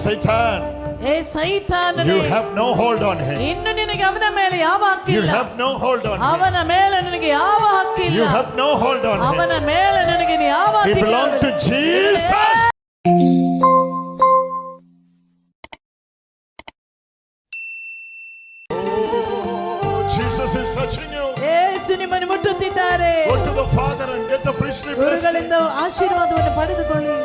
Satan, ಸೈತಾನನೇ, you have no hold on him. ಇನ್ನು ನಿನಗೆ ಅವನ ಮೇಲೆ ಯಾವ You ಹಕ್ಕಿಲ್ಲ. have no hold on him. ಅವನ ಮೇಲೆ ನಿನಗೆ ಯಾವ ಹಕ್ಕಿಲ್ಲ. You have no hold on ಅವನ him. ಮೇಲೆ ನಿನಗೆ ಯಾವ He ಹಕ್ಕಿಲ್ಲ. belongs to Jesus. Oh, Jesus is touching you. ಯೇಸು ನಿಮ್ಮನ್ನು ಮುಟ್ಟುತ್ತಿದ್ದಾರೆ. Go to the Father and get the priestly blessing. ಗುರುಗಳಿಂದ ಆಶೀರ್ವಾದವನ್ನು ಪಡೆದುಕೊಳ್ಳಿ.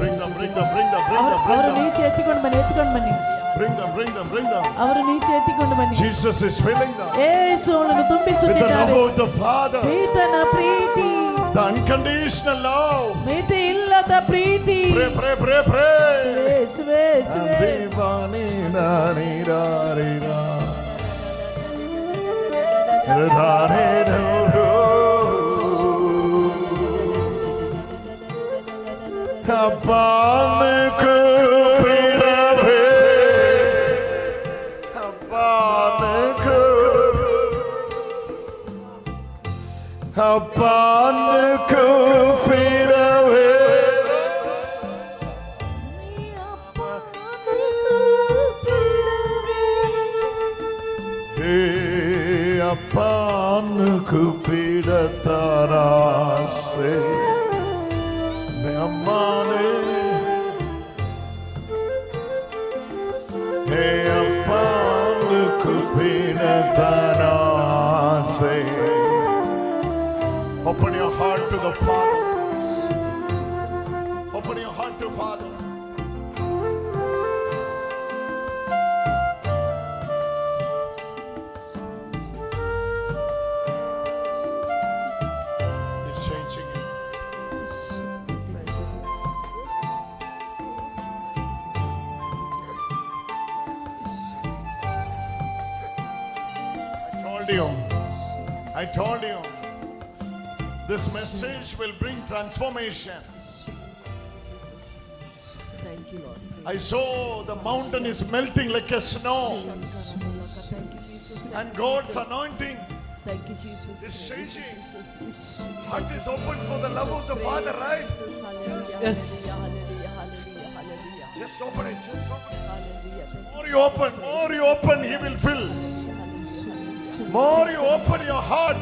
Bring them, bring them, bring them, bring them, bring ಅವರು them. ನೀಚೆ ಎತ್ತಿಕೊಂಡು ಬನ್ನಿ, ಎತ್ತಿಕೊಂಡು ಬನ್ನಿ. Bring them, bring them, bring them. ಅವರು ನೀಚೆ ಎತ್ತಿಕೊಂಡು ಬನ್ನಿ. Jesus is filling them ಯೇಸು ಅವನನ್ನು with the ತುಂಬಿಸುತ್ತಿದ್ದಾರೆ. love of the Father, ಈತನ ಪ್ರೀತಿ, the unconditional love. ಮಿತಿ ಇಲ್ಲದ ಪ್ರೀತಿ. Pray, pray, pray, pray. ಯೇಸುವೇ, ಯೇಸುವೇ. Divani nani rari ra. Rare ro. Kapan ko pidave. Kapan ko. Kapan ko pidave. Apan kupida tarase me amane hey apan kupida tarase. Open your heart to the Father. Open your heart to Father. He's changing you. I told you, this message will bring transformation. Thank you, Lord. I saw the mountain is melting like a snow, and God's anointing Thank you, Jesus. is changing. Heart is open for the love of the Father, right? Yes. Just open it, just open it. More you open, He will fill. More you open your heart,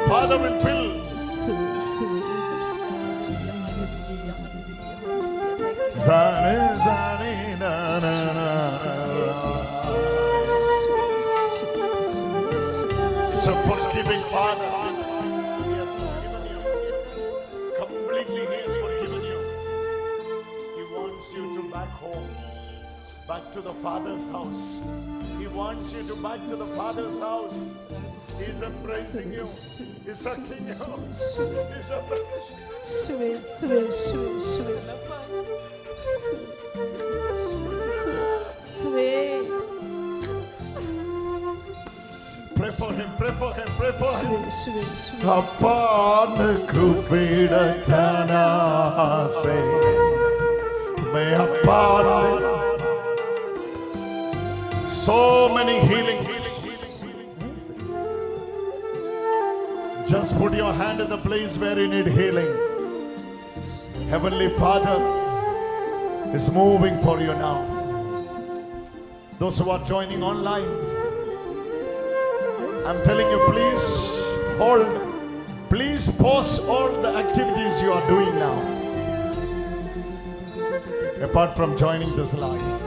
Father will fill. Zane, zane, na, na, na, na. It's a forgiving Father. He has forgiven you. Completely He has forgiven you. He wants you to back home, back to the Father's house. He wants you to back to the Father's house. He's embracing you. He's sucking you. He's embracing you. Sweet. Pray for him, pray for him, pray for him. Apan kupida tanase me apan. So many healing. Just put your hand in the place where you need healing. Heavenly Father is moving for you now. Those who are joining online, I'm telling you, please hold, please pause all the activities you are doing now. Apart from joining this live,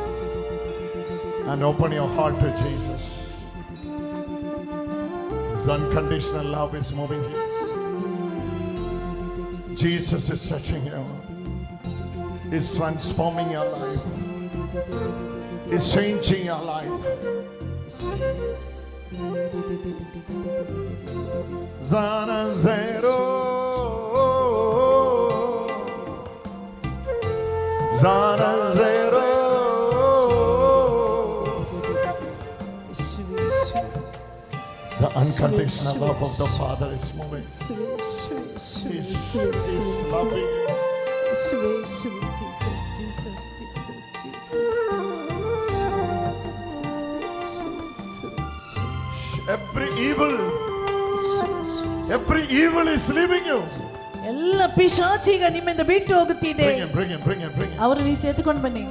and open your heart to Jesus. His unconditional love is moving here. Jesus is touching you. He's transforming your life. He's changing your life. Zana zero, Zana zero. The unconditional love of the Father is moving. He's loving you. Every evil is leaving you. ಎಲ್ಲ ಪಿಶಾಚಿ ಈಗ ನಿಮ್ಮಿಂದ ಬಿಟ್ಟು ಹೋಗುತ್ತಿದೆ. Bring him, bring him, bring him, bring him. ಅವರನ್ನು ಈಚೆ ಎತ್ಕೊಂಡು ಬನ್ನಿ.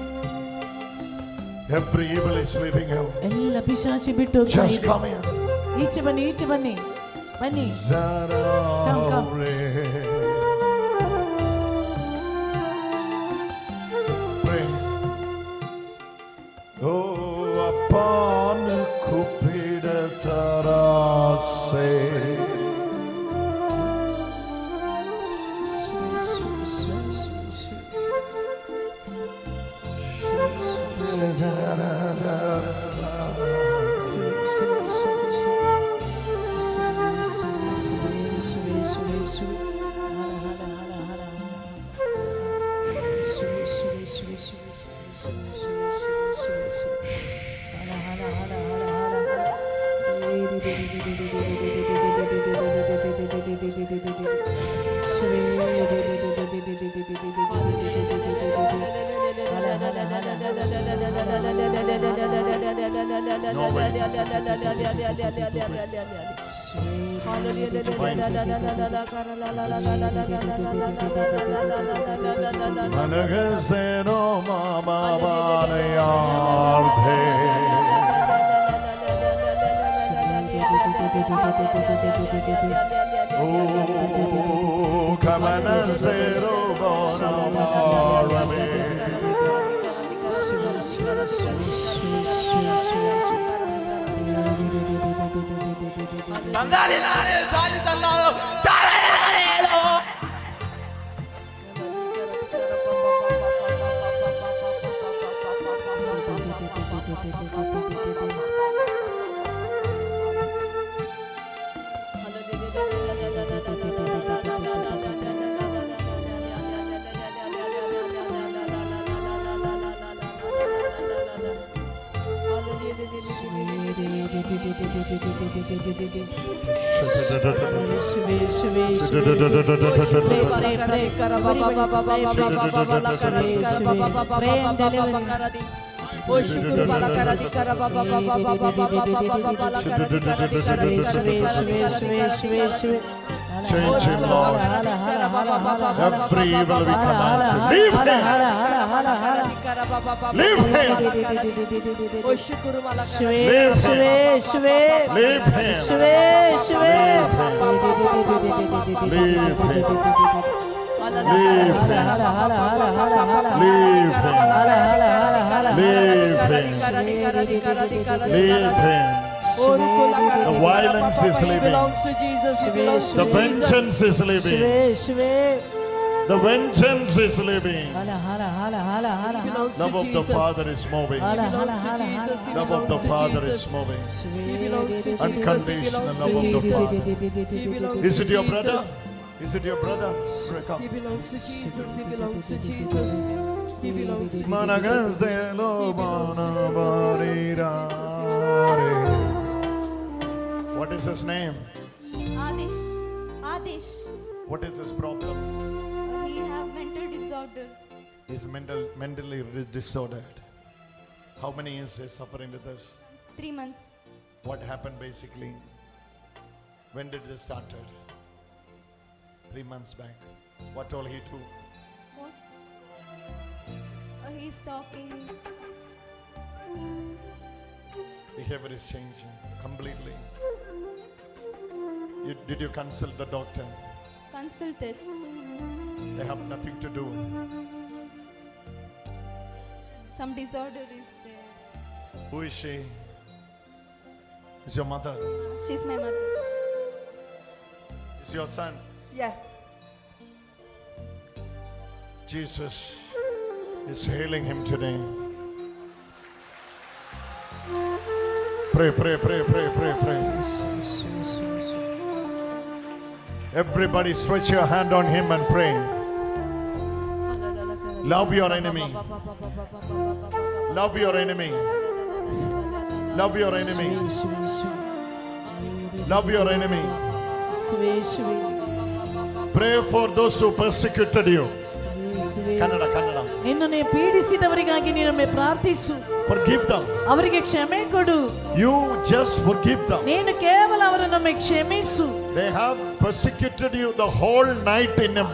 Every evil is leaving you. ಎಲ್ಲ ಪಿಶಾಚಿ ಬಿಟ್ಟು ಹೋಗ್ತಾ Just ಇದೆ. come here. ಈಚೆ ಬನ್ನಿ, ಈಚೆ ಬನ್ನಿ, ಬನ್ನಿ. Pray. Oh, upon Kupida Tarase. Managaseno mama vanayarthe. Oh, kamanasero bonamarame. Change him, Lord. Every evil we command to leave him. Leave him. Leave him. Leave him. Leave him. Leave him. Leave him. The violence is leaving. The vengeance is leaving. The vengeance is leaving. Love of the Father is moving. Love of the Father is moving. Unconditional love of the Father. Is it your brother? Is it your brother? Come. He belongs to Jesus. He belongs to Jesus. He belongs to Jesus. What is his name? Adish. Adish. What is his problem? He have mental disorder. He's mentally disordered. How many years is suffering with this? 3 months. What happened basically? When did this started? 3 months back. What all he do? What? He's talking. Behavior is changing completely. Did you consult the doctor? Consulted. They have nothing to do. Some disorder is there. Who is she? Is your mother? She's my mother. Is your son? Yeah. Jesus is healing him today. Pray, pray, pray, pray, pray, pray. Everybody stretch your hand on him and pray. Love your enemy. Love your enemy. Love your enemy. Love your enemy. Pray for those who persecuted you. Kannada, Kannada. ನಿನ್ನನ್ನು ಪೀಡಿಸಿದವರಿಗಾಗಿ ನೀನೊಮ್ಮೆ ಪ್ರಾರ್ಥಿಸು. Forgive them. ಅವರಿಗೆ ಕ್ಷಮೆ ಕೊಡು. You just forgive them. ನೀನು ಕೇವಲ ಅವರನ್ನೊಮ್ಮೆ ಕ್ಷಮಿಸು. They have persecuted you the whole night in a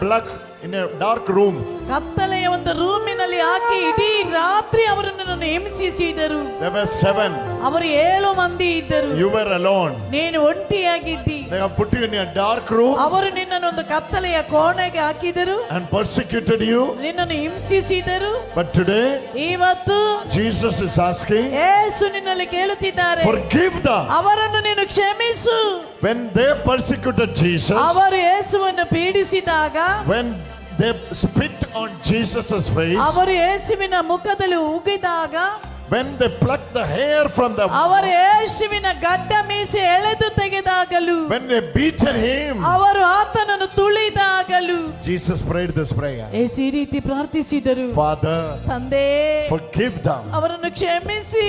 dark room. ಕತ್ತಲೆಯ ಒಂದು ರೂಮಿನಲ್ಲಿ ಹಾಕಿ ಇಡೀ ರಾತ್ರಿ ಅವರನ್ನು ಹಿಂಸಿಸಿದರು. There were 7. ಅವರು 7 ಮಂದಿ ಇದ್ದರು. You were alone. ನೀನು ಒಂಟಿಯಾಗಿದ್ದಿ. They have put you in a dark room ಅವರು ನಿನ್ನನ್ನು ಒಂದು ಕತ್ತಲೆಯ ಕೋಣೆಗೆ ಹಾಕಿದರು. and persecuted you. ನಿನ್ನನ್ನು ಹಿಂಸಿಸಿದರು. But today, ಇವತ್ತು Jesus is asking, ಯೇಸು ನಿನ್ನಲ್ಲಿ ಕೇಳುತ್ತಿದ್ದಾರೆ, forgive them. ಅವರನ್ನು ನೀನು ಕ್ಷಮಿಸು. When they persecuted Jesus, ಅವರು ಯೇಸುವನ್ನು ಪೀಡಿಸಿದಾಗ, when they spit on Jesus' face, ಅವರು ಯೇಸುವಿನ ಮುಖದಲ್ಲಿ ಉಗಿದಾಗ, when they plucked the hair from the ಅವರು ಯೇಸುವಿನ ಗಡ್ಡ ಮೀಸೆ ಎಳೆದು ತೆಗೆದಾಗಲೂ, when they beaten him, ಅವರು ಆತನನ್ನು ತುಳಿದಾಗಲೂ Jesus prayed this prayer. ಯೇಸು ಈ ರೀತಿ ಪ್ರಾರ್ಥಿಸಿದರು, Father, ತಂದೆ, forgive them ಅವರನ್ನು ಕ್ಷಮಿಸಿ,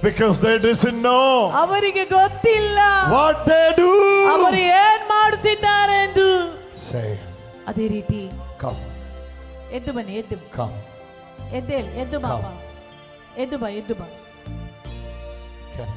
because they doesn't know ಅವರಿಗೆ ಗೊತ್ತಿಲ್ಲ what they do. ಅವರು ಏನ್ ಮಾಡುತ್ತಿದ್ದಾರೆ ಎಂದು. Say, ಅದೇ ರೀತಿ come, ಎದ್ದು ಬನ್ನಿ, ಎದ್ದು come. ಎದ್ದೇಳಿ, ಎದ್ದು ಬಾ, ಎದ್ದು ಬಾ, ಎದ್ದು ಬಾ. Come.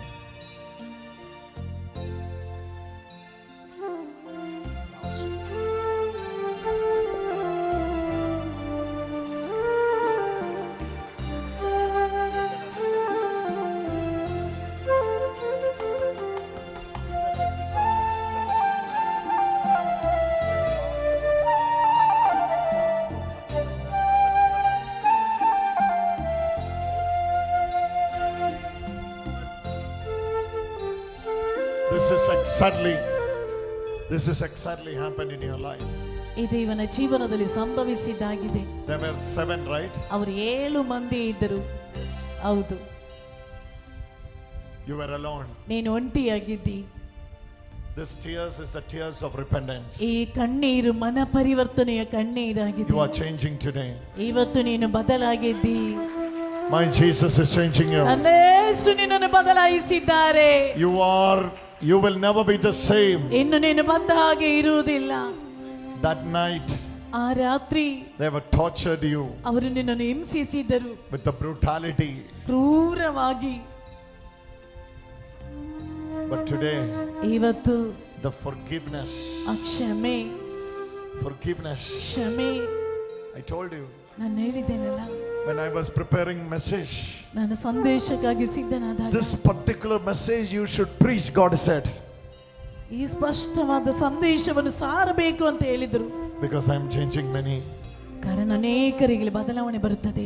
This is exactly happened in your life. ಇದು ಇವನ ಜೀವನದಲ್ಲಿ ಸಂಭವಿಸಿದ್ದಾಗಿದೆ. There were 7, right? ಅವರು 7 ಮಂದಿ ಇದ್ದರು. ಹೌದು, You were alone. ನೀನು ಒಂಟಿಯಾಗಿದ್ದಿ. This tears is the tears of repentance. ಈ ಕಣ್ಣೀರು ಮನ ಪರಿವರ್ತನೆಯ ಕಣ್ಣೀರಾಗಿದೆ. You are changing today. ಇವತ್ತು ನೀನು ಬದಲಾಗಿದ್ದಿ. My Jesus is changing you. ನನ್ನ ಯೇಸು ನಿನ್ನನ್ನು ಬದಲಾಯಿಸಿದ್ದಾರೆ. You will never be the same. ಇನ್ನು ನೀನು ಬಂದ ಹಾಗೆ ಇರುವುದಿಲ್ಲ. That night, ಆ ರಾತ್ರಿ they were tortured you ಅವರು ನಿನ್ನನ್ನು ಹಿಂಸಿಸಿದರು, with the brutality. ಕ್ರೂರವಾಗಿ. But today, ಇವತ್ತು the forgiveness. ಆ ಕ್ಷಮೆ, ಕ್ಷಮೆ. I told you ನಾನು ಹೇಳಿದ್ದೇನಲ್ಲ, when I was preparing message, ನಾನು ಸಂದೇಶಕ್ಕಾಗಿ ಸಿದ್ಧನಾದಾಗ, this particular message you should preach, God said. ಈ ಸ್ಪಷ್ಟವಾದ ಸಂದೇಶವನ್ನು ಸಾರಬೇಕು ಅಂತ ಹೇಳಿದರು. Because I am changing many. ಕಾರಣ ಅನೇಕರಿಗೆ ಬದಲಾವಣೆ ಬರುತ್ತದೆ.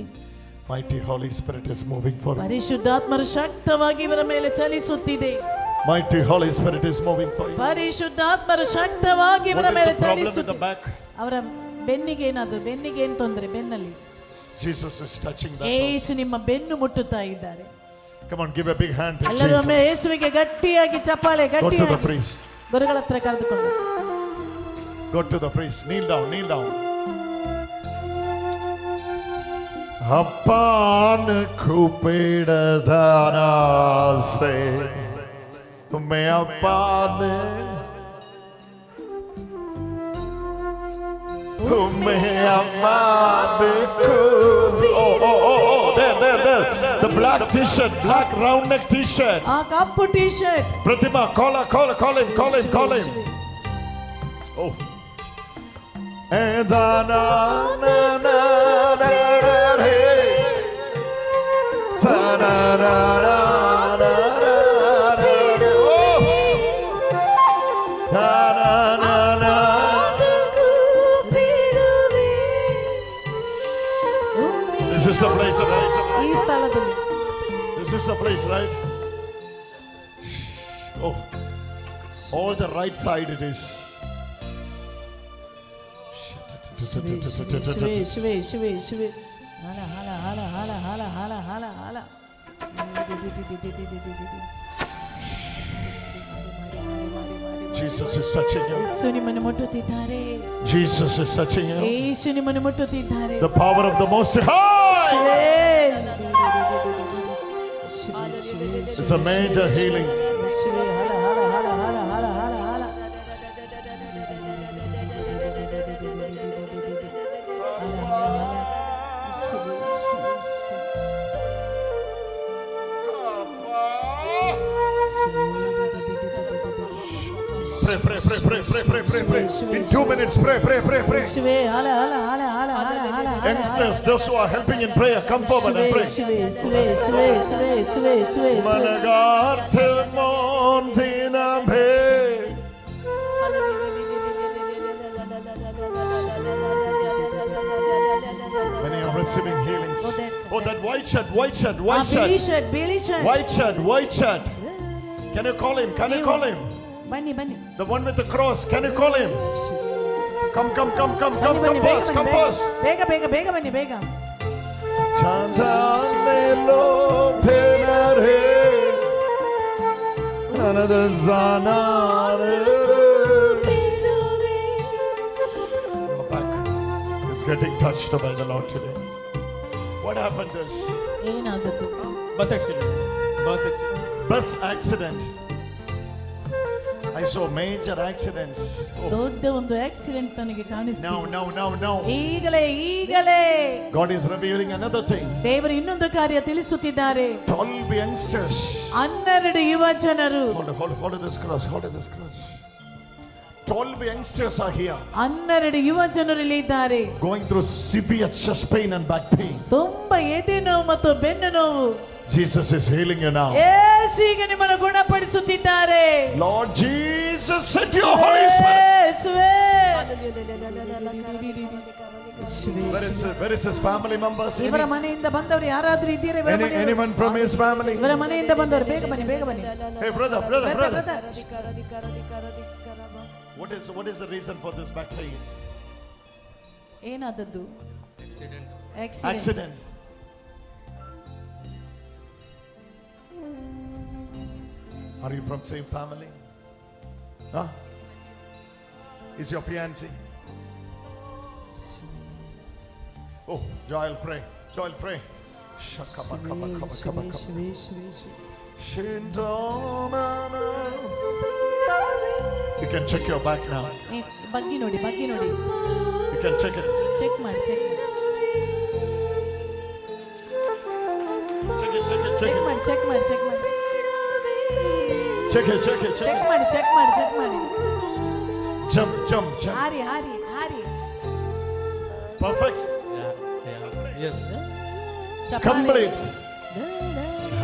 Mighty Holy Spirit is moving forward. ಪರಿಶುದ್ಧಾತ್ಮರು ಶಕ್ತವಾಗಿ ಇವರ ಮೇಲೆ ಚಲಿಸುತ್ತಿದೆ. Mighty Holy Spirit is moving forward. ಪರಿಶುದ್ಧಾತ್ಮರು ಶಕ್ತವಾಗಿ ಇವರ ಮೇಲೆ ಚಲಿಸುತ್ತಿದೆ. back? ಅವರ ಬೆನ್ನಿಗೆ ಏನಾದ್ರು, ಬೆನ್ನಿಗೆ ಏನು ತೊಂದರೆ? ಬೆನ್ನಲ್ಲಿ Jesus is touching that. ಯೇಸು ನಿಮ್ಮ ಬೆನ್ನು ಮುಟ್ಟುತ್ತಾ ಇದ್ದಾರೆ. Come on, give a big hand to ಎಲ್ಲರೂ Jesus. ಯೇಸುವಿಗೆ ಗಟ್ಟಿಯಾಗಿ ಚಪ್ಪಾಳೆ, Go to the ಗಟ್ಟಿಯಾಗಿ priest. ಗುರುಗಳ ಹತ್ರ ಕರೆದುಕೊಂಡು Go to the priest. Kneel down, kneel down. ಅಪ್ಪನ ಕೂಪಿಡದಾನ ಆಸೆ ತುಮ್ಮೆ ಅಪ್ಪನ ತುಮ್ಮೆ ಅಮ್ಮನ ಕೂಪಿ. Oh, there. The black t-shirt, black round neck t-shirt. ಆ ಕಪ್ಪು T shirt. Pratima, call him. Oh. Edana na na na re. Sa na na na na re. Oh. Na na na na. This is the place, right? ಈ ಸ್ಥಳದಲ್ಲಿ This is the place, right? Oh. All the right side it is. ಶಿವೆ. ಹಾಲ. Jesus is touching you. ಯೇಸು ನಿಮ್ಮನ್ನು ಮುಟ್ಟುತ್ತಿದ್ದಾರೆ. Jesus is touching you. ಯೇಸು ನಿಮ್ಮನ್ನು ಮುಟ್ಟುತ್ತಿದ್ದಾರೆ. The power of the Most High. It's a major healing. pray, pray, pray, pray, pray, pray, pray, pray. In 2 minutes, pray, pray, pray, pray. യേശുവേ Hala Hala Hala Hala Hala Hala Hala Youngsters, those who are helping in prayer, come forward and pray. യേശുവേ യേശുവേ യേശുവേ യേശുവേ യേശുവേ യേശുവേ Managarthe mondhinamhe. Many are receiving healings. Oh, that white shirt, white shirt, white ബിലി shirt, shirt ബിലി shirt white shirt, white shirt. Can you call him? Can you call him? Bunny bunny The one with the cross. Can you call him? Come, come, come, come, come, come first, come first. ಬೇಗ ಬೇಗ ಬೇಗ ಬನ್ನಿ ಬೇಗ Chantanelo penare, another zanare. Your back is getting touched by the Lord today. What happened is ಏನಾದದ್ದು Bus accident. Bus accident. bus accident. I saw major accidents. Oh. ದೊಡ್ಡ ಒಂದು accident ನನಗೆ ಕಾಣಿಸ್ತಿದೆ Now. ಈಗಲೇ ಈಗಲೇ God is revealing another thing. ದೇವರು ಇನ್ನೊಂದು ಕಾರ್ಯ ತಿಳಿಸುತ್ತಿದ್ದಾರೆ 12 youngsters. 12 ಯುವ ಜನರು Hold this cross. 12 youngsters are here. 12 ಯುವ ಜನರು ಇಲ್ಲಿ ಇದ್ದಾರೆ Going through severe chest pain and back pain. ತುಂಬಾ ಎದೆ ನೋವು ಮತ್ತು ಬೆನ್ನು ನೋವು Jesus is healing you now. ಯೇಸು ಈಗ ನಿಮ್ಮನ್ನು ಗುಣಪಡಿಸುತ್ತಿದ್ದಾರೆ Lord Jesus, send your Holy Spirit. ಯೇಸುವೇ Where is his family members? ಇವರ ಮನೆಯಿಂದ ಬಂದವರು ಯಾರಾದ್ರೂ ಇದ್ದೀರಾ ಇವರ ಮನೆಯವರು? Anyone from his family? ಇವರ ಮನೆಯಿಂದ ಬಂದವರು ಬೇಗ ಬನ್ನಿ ಬೇಗ ಬನ್ನಿ Hey, brother. Brother What is the reason for this back pain? ಏನಾದದ್ದು Accident. Accident. Are you from same family? Huh? Is your fiancé? Oh, Joel, pray. Shakabakabakabakabakaba. Shindomana. You can check your back now. ಬಗ್ಗಿ ನೋಡಿ You can check it. Check ಮಾಡಿ Check it. Check ಮಾಡಿ check ಮಾಡಿ Jump. ಹಾರಿ Perfect. Yeah. Yes. ಚಪ್ಪಾಳೆ. Complete.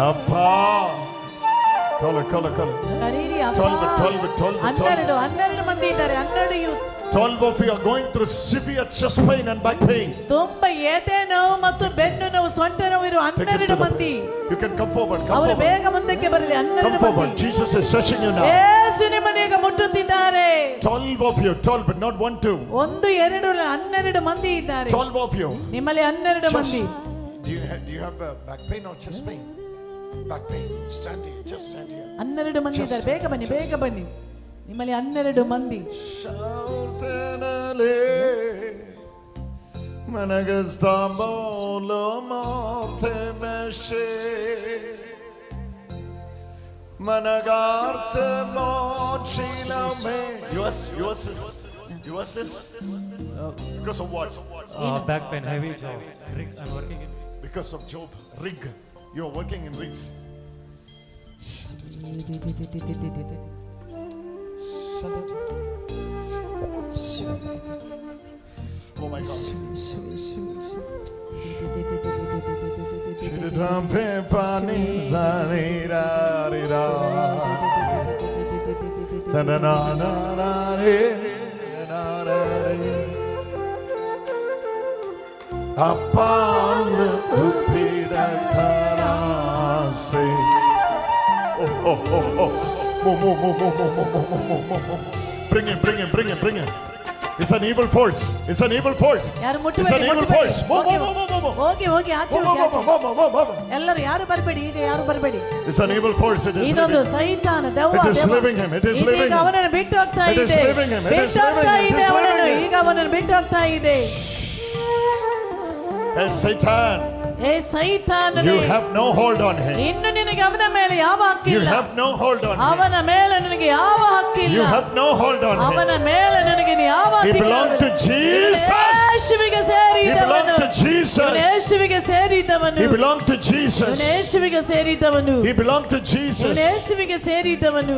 Appa. Color. ಕರೀರಿ ಅಪ್ಪ. 12 ಮಂದಿ ಇದ್ದಾರೆ 12 youth 12 of you are going through severe chest pain and back pain. ತುಂಬಾ ಎದೆ ನೋವು ಮತ್ತು ಬೆನ್ನು ನೋವು ಸೊಂಟ ನೋವು ಇರುವ 12 ಮಂದಿ You can come forward. ಅವರು ಬೇಗ ಮುಂದಕ್ಕೆ ಬರಲಿ 12 Come forward. ಮಂದಿ Jesus is touching you now. ಯೇಸು ನಿಮ್ಮನ್ನು ಈಗ ಮುಟ್ಟುತ್ತಿದ್ದಾರೆ 12 of you. 12, not 1, 2. 1 2 12 ಮಂದಿ ಇದ್ದಾರೆ 12 of you. ನಿಮ್ಮಲ್ಲಿ 12 ಮಂದಿ Do you have back pain or chest pain? Back pain. Stand here. Just stand here. 12 ಮಂದಿ ಇದ್ದಾರೆ ಬೇಗ ಬನ್ನಿ ನಿಮ್ಮಲ್ಲಿ 12 ಮಂದಿ Shoutenale Managastambolo morte meshe Managarte mochilame. Yours is because of what? Back pain, heavy job. I'm working in. Because of job. Rig. You are working in rigs. Oh my God. Shidrampe pani zanira rira. Sanana na na re na re. Upon the upida tarase. Oh. Bring him. It's an evil force. ಯಾರು It's an evil force. Move. ಹೋಗಿ ಆಚೆ ಎಲ್ಲರೂ ಯಾರು ಬರಬೇಡಿ It's an evil force. It is ಇದೊಂದು living. ಸೈತಾನ ದೆವ್ವ It is living him. It is ಈಗ living him. ಅವನನ್ನು ಬಿಟ್ಟು ಹೋಗ್ತಾ It is ಇದೆ living him. It is living him. ಈಗ ಅವನನ್ನು ಬಿಟ್ಟು ಹೋಗ್ತಾ ಇದೆ Hey, Satan, ಏ ಸೈತಾನನೇ you have no hold on him. ಇನ್ನು ನಿನಗೆ ಅವನ ಮೇಲೆ ಯಾವ You ಹಕ್ಕಿಲ್ಲ have no hold on him. ಅವನ ಮೇಲೆ ನನಗೆ ಯಾವ ಹಕ್ಕಿಲ್ಲ You have no hold on ಅವನ him. ಮೇಲೆ ನನಗೆ ಯಾವ He ಹಕ್ಕಿಲ್ಲ belonged to Jesus. ಯೇಸುವಿಗೆ He ಸೇರಿದವನು belonged to Jesus. ಯೇಸುವಿಗೆ ಸೇರಿದವನು He belonged to Jesus. ಯೇಸುವಿಗೆ ಸೇರಿದವನು He belonged to Jesus. ಯೇಸುವಿಗೆ ಸೇರಿದವನು